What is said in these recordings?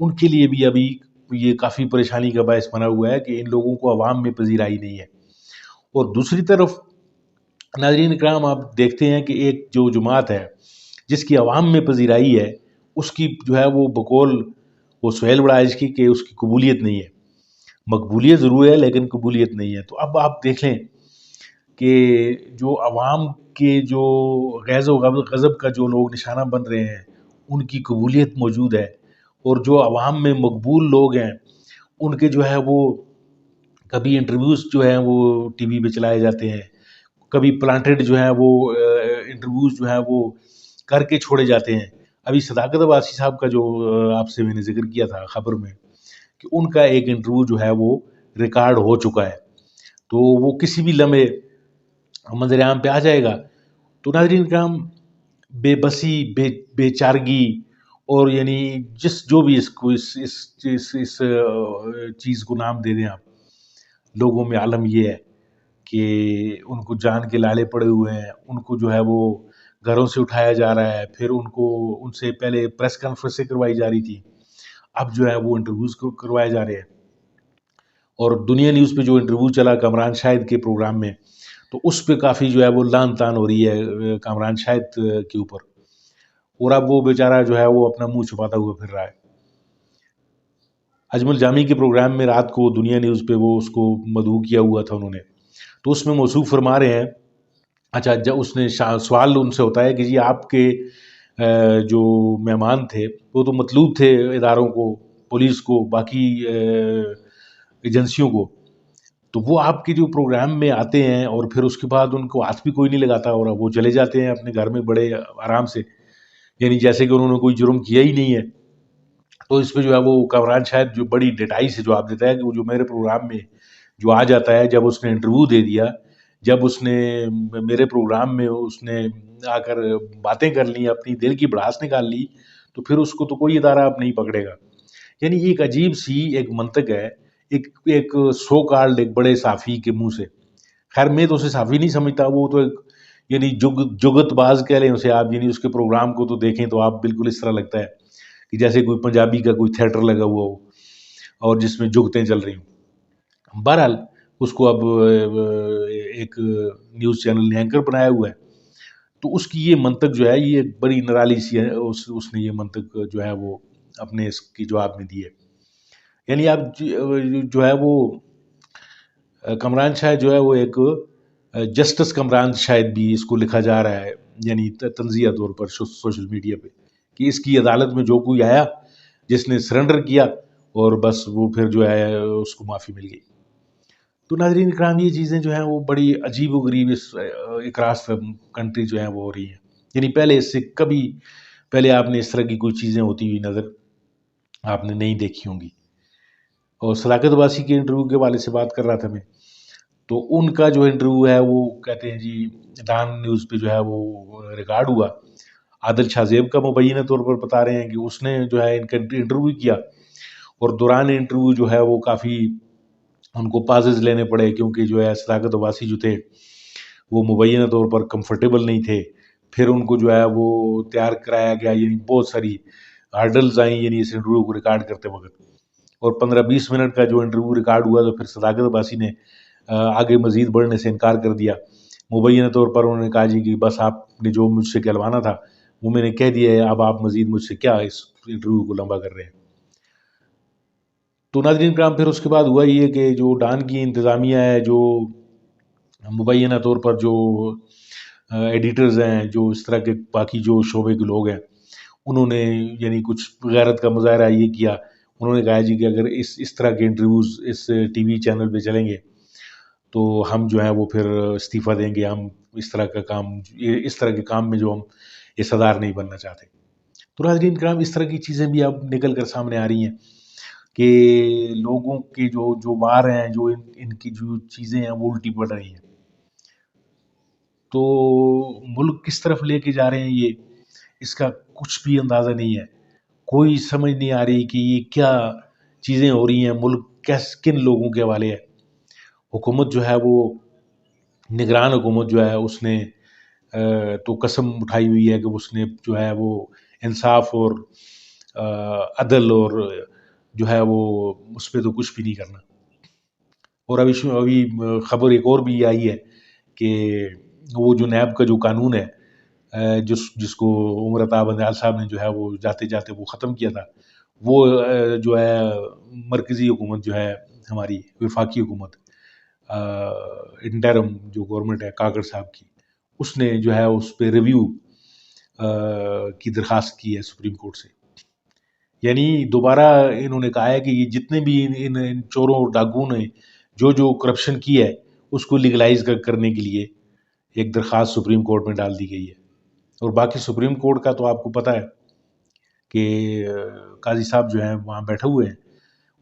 ان کے لیے بھی ابھی یہ کافی پریشانی کا باعث بنا ہوا ہے کہ ان لوگوں کو عوام میں پذیرائی نہیں ہے۔ اور دوسری طرف ناظرین اکرام آپ دیکھتے ہیں کہ ایک جو جماعت ہے جس کی عوام میں پذیرائی ہے، اس کی جو ہے وہ بقول وہ سہیل بڑائج کی کہ اس کی قبولیت نہیں ہے، مقبولیت ضرور ہے لیکن قبولیت نہیں ہے۔ تو اب آپ دیکھ لیں کہ جو عوام کے جو غیظ و غضب کا جو لوگ نشانہ بن رہے ہیں ان کی قبولیت موجود ہے، اور جو عوام میں مقبول لوگ ہیں ان کے جو ہے وہ کبھی انٹرویوز جو ہیں وہ ٹی وی پہ چلائے جاتے ہیں، کبھی پلانٹڈ جو ہیں وہ انٹرویوز جو ہیں وہ کر کے چھوڑے جاتے ہیں۔ ابھی صداقت عباسی صاحب کا جو آپ سے میں نے ذکر کیا تھا خبر میں کہ ان کا ایک انٹرویو جو ہے وہ ریکارڈ ہو چکا ہے، تو وہ کسی بھی لمحے منظر عام پہ آ جائے گا۔ تو ناظرین کرام بے بسی، بے چارگی، اور یعنی جو بھی اس کو اس چیز کو نام دے دیں آپ، لوگوں میں عالم یہ ہے کہ ان کو جان کے لالے پڑے ہوئے ہیں، ان کو جو ہے وہ گھروں سے اٹھایا جا رہا ہے، پھر ان سے پہلے پریس کانفرنسیں کروائی جا رہی تھی، اب جو ہے وہ انٹرویوز کروائے جا رہے ہیں۔ اور دنیا نیوز پہ جو انٹرویو چلا کامران شاہد کے پروگرام میں، تو اس پہ کافی جو ہے وہ لان تان ہو رہی ہے کامران شاہد کے اوپر، اور اب وہ بیچارہ جو ہے وہ اپنا منہ چھپاتا ہوا پھر رہا ہے۔ اجمل جامی کے پروگرام میں رات کو دنیا نیوز پہ وہ اس کو مدعو کیا ہوا تھا انہوں نے، تو اس میں موصوف فرما رہے ہیں، اچھا جب اس نے سوال ان سے ہوتا ہے کہ جی آپ کے جو مہمان تھے وہ تو مطلوب تھے اداروں کو، پولیس کو، باقی ایجنسیوں کو، تو وہ آپ کے جو پروگرام میں آتے ہیں اور پھر اس کے بعد ان کو ہاتھ بھی کوئی نہیں لگاتا اور وہ چلے جاتے ہیں اپنے گھر میں بڑے آرام سے، یعنی جیسے کہ انہوں نے کوئی جرم کیا ہی نہیں ہے۔ تو اس پہ جو ہے وہ کامران شاید جو بڑی ڈٹائی سے جواب دیتا ہے کہ وہ جو میرے پروگرام میں جو آ جاتا ہے، جب اس نے انٹرویو دے دیا، جب اس نے میرے پروگرام میں اس نے آ کر باتیں کر لی، اپنی دل کی بڑاس نکال لی، تو پھر اس کو تو کوئی ادارہ اب نہیں پکڑے گا۔ یعنی ایک عجیب سی ایک منطق ہے ایک سو کالڈ ایک بڑے صحافی کے منہ سے۔ خیر میں تو اسے صحافی نہیں سمجھتا، وہ تو ایک یعنی جگت باز کہہ لیں اسے آپ، یعنی اس کے پروگرام کو تو دیکھیں تو آپ بالکل اس طرح لگتا ہے کہ جیسے کوئی پنجابی کا کوئی تھیٹر لگا ہوا ہو اور جس میں جگتیں چل رہی ہوں۔ بہرحال اس کو اب ایک نیوز چینل نے اینکر بنایا ہوا ہے، تو اس کی یہ منطق جو ہے یہ بڑی نرالی سی ہے، اس نے یہ منطق جو ہے وہ اپنے اس کی جواب میں دی ہے۔ یعنی اب جو ہے وہ کامران شاہد جو ہے وہ ایک جسٹس کامران شاید بھی اس کو لکھا جا رہا ہے، یعنی تنزیہ طور پر سوشل میڈیا پہ، کہ اس کی عدالت میں جو کوئی آیا جس نے سرنڈر کیا اور بس وہ پھر جو ہے اس کو معافی مل گئی۔ تو ناظرین اکرام یہ چیزیں جو ہیں وہ بڑی عجیب و غریب اس اکراس کنٹری جو ہیں وہ ہو رہی ہیں، یعنی پہلے اس سے کبھی پہلے آپ نے اس طرح کی کوئی چیزیں ہوتی ہوئی نظر آپ نے نہیں دیکھی ہوں گی۔ اور صداقت عباسی کے انٹرویو کے والے سے بات کر رہا تھا میں، تو ان کا جو انٹرویو ہے وہ کہتے ہیں جی ڈان نیوز پہ جو ہے وہ ریکارڈ ہوا، عادل شاہ زیب کا مبینہ طور پر بتا رہے ہیں کہ اس نے جو ہے ان کا انٹرویو کیا، اور دوران انٹرویو جو ہے وہ کافی ان کو پازز لینے پڑے، کیونکہ جو ہے صداقت عباسی جو تھے وہ مبینہ طور پر کمفرٹیبل نہیں تھے، پھر ان کو جو ہے وہ تیار کرایا گیا، یعنی بہت ساری ہارڈلز آئیں یعنی اس انٹرویو کو ریکارڈ کرتے وقت، اور 15-20 منٹ کا جو انٹرویو ریکارڈ ہوا تو پھر صداقت عباسی نے آگے مزید بڑھنے سے انکار کر دیا۔ مبینہ طور پر انہوں نے کہا جی کہ بس آپ نے جو مجھ سے کہلوانا تھا وہ میں نے کہہ دیا ہے، اب آپ مزید مجھ سے کیا اس انٹرویو کو لمبا کر رہے ہیں۔ تو ناظرین کرام پھر اس کے بعد ہوا یہ کہ جو ڈان کی انتظامیہ ہے، جو مبینہ طور پر جو ایڈیٹرز ہیں، جو اس طرح کے باقی جو شعبے کے لوگ ہیں، انہوں نے یعنی کچھ غیرت کا مظاہرہ یہ کیا، انہوں نے کہا جی کہ اگر اس طرح کے انٹرویوز اس ٹی وی چینل پہ چلیں گے تو ہم جو ہیں وہ پھر استعفیٰ دیں گے، ہم اس طرح کے کام میں جو ہم حصہ دار نہیں بننا چاہتے۔ تو ناظرین کرام اس طرح کی چیزیں بھی اب نکل کر سامنے آ رہی ہیں کہ لوگوں کے جو وار ہیں، جو ان کی جو چیزیں ہیں وہ الٹی پڑ رہی ہیں، تو ملک کس طرف لے کے جا رہے ہیں یہ اس کا کچھ بھی اندازہ نہیں ہے، کوئی سمجھ نہیں آ رہی کہ یہ کیا چیزیں ہو رہی ہیں، ملک کن لوگوں کے حوالے ہے۔ حکومت جو ہے وہ نگران حکومت جو ہے اس نے تو قسم اٹھائی ہوئی ہے کہ اس نے جو ہے وہ انصاف اور عدل اور جو ہے وہ اس پہ تو کچھ بھی نہیں کرنا. اور ابھی خبر ایک اور بھی آئی ہے کہ وہ جو نیب کا جو قانون ہے جس کو عمر عطا بندیال صاحب نے جو ہے وہ جاتے جاتے وہ ختم کیا تھا، وہ جو ہے مرکزی حکومت جو ہے ہماری وفاقی حکومت انٹرم جو گورنمنٹ ہے کاکڑ صاحب کی، اس نے جو ہے اس پہ ریویو کی درخواست کی ہے سپریم کورٹ سے. یعنی دوبارہ انہوں نے کہا ہے کہ یہ جتنے بھی ان چوروں اور ڈاکوؤں نے جو کرپشن کی ہے اس کو لیگلائز کرنے کے لیے ایک درخواست سپریم کورٹ میں ڈال دی گئی ہے. اور باقی سپریم کورٹ کا تو آپ کو پتہ ہے کہ قاضی صاحب جو ہیں وہاں بیٹھے ہوئے ہیں،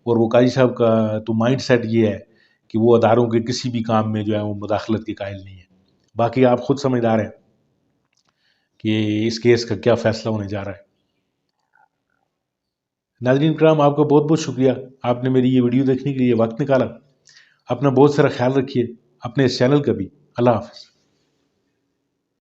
اور وہ قاضی صاحب کا تو مائنڈ سیٹ یہ ہے کہ وہ اداروں کے کسی بھی کام میں جو ہے وہ مداخلت کے قائل نہیں ہے. باقی آپ خود سمجھدار ہیں کہ اس کیس کا کیا فیصلہ ہونے جا رہا ہے. ناظرین کرام، آپ کا بہت بہت شکریہ، آپ نے میری یہ ویڈیو دیکھنے کے لیے وقت نکالا. اپنا بہت سارا خیال رکھیے، اپنے اس چینل کا بھی. اللہ حافظ.